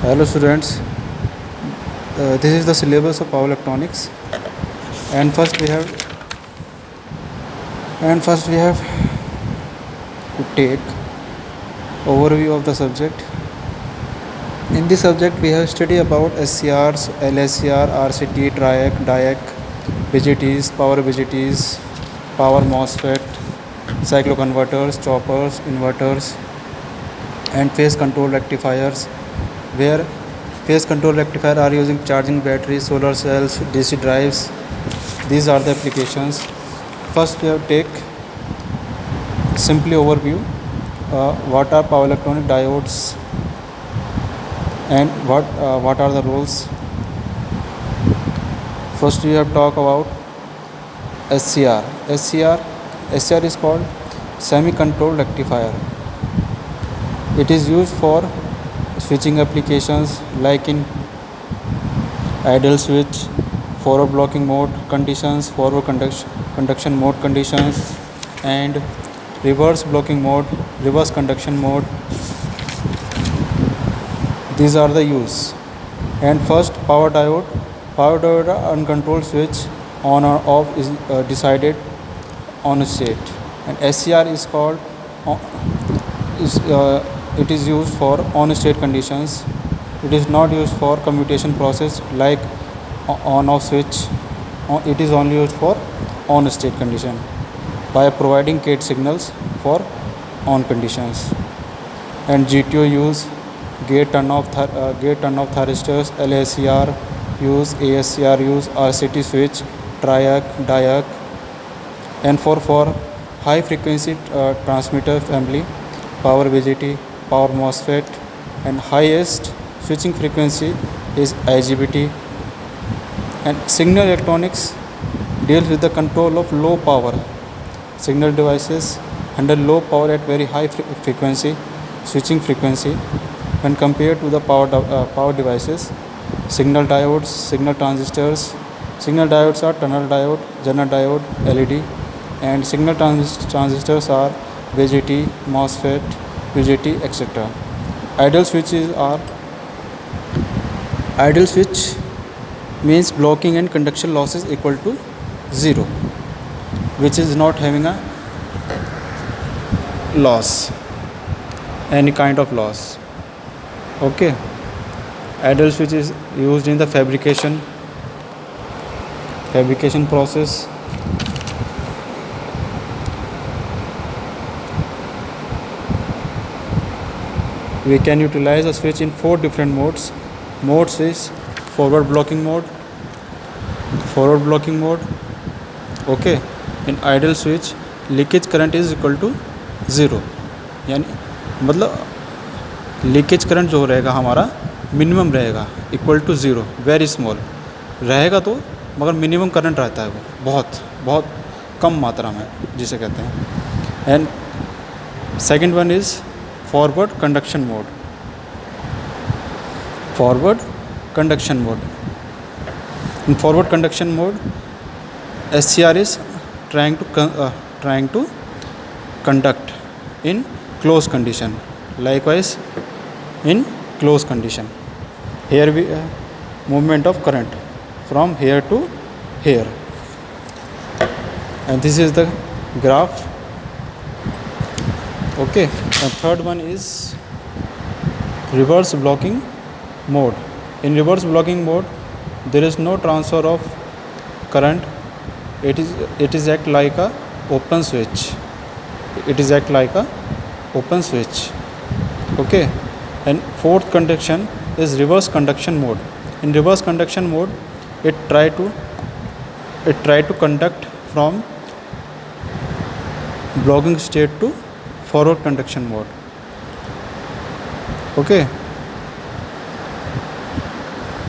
Hello students, this is the syllabus of power electronics, and first we have to take overview of the subject. In this subject we have studied about SCRs, LSCR, RCT, TRIAC, DIAC, BJTs, power BJTs, power MOSFET, cycloconverters, choppers, inverters, and phase control rectifiers, where phase control rectifier are using charging batteries, solar cells, DC drives. These are the applications. First we have take simply overview what are power electronic diodes and what are the roles. First we have talk about SCR. SCR is called semi control rectifier. It is used for switching applications like in idle switch, forward blocking mode conditions, forward conduction mode conditions, and reverse blocking mode, reverse conduction mode. These are the use. And first, power diode. Power diode uncontrolled switch on or off is decided on a state, and SCR is called it is used for on state conditions. It is not used for commutation process like on off switch. It is only used for on state condition by providing gate signals for on conditions. And GTO use gate turn off thyristors, LSCR use, ASCR use, RCT switch, TRIAC, DIAC. And for high frequency transmitter family, power BJT, power MOSFET, and highest switching frequency is IGBT. And signal electronics deals with the control of low power signal devices handle low power at very high frequency switching frequency when compared to the power devices. Signal diodes, signal transistors. Signal diodes are tunnel diode, Zener diode, LED, and signal transistors are BJT, MOSFET, UJT, etc. Idle switch means blocking and conduction losses equal to 0, which is not having a loss, any kind of loss. Okay. Idle switch is used in the fabrication process. We can utilize a switch in 4 different modes. Modes is forward blocking mode. Okay. In idle switch leakage current is equal to 0, यानी मतलब leakage current जो रहेगा हमारा minimum रहेगा equal to 0, very small रहेगा तो, मगर minimum current रहता है वो बहुत कम मात्रा में, जिसे कहते हैं. And second one is forward conduction mode. In forward conduction mode, SCR is trying to conduct in closed condition. Likewise, in closed condition, here we movement of current from here to here, and this is the graph. Okay. And third one is reverse blocking mode. In reverse blocking mode, there is no transfer of current. It is act like a open switch. Okay. And fourth conduction is reverse conduction mode. In reverse conduction mode, it try to conduct from blocking state to forward conduction mode. Okay.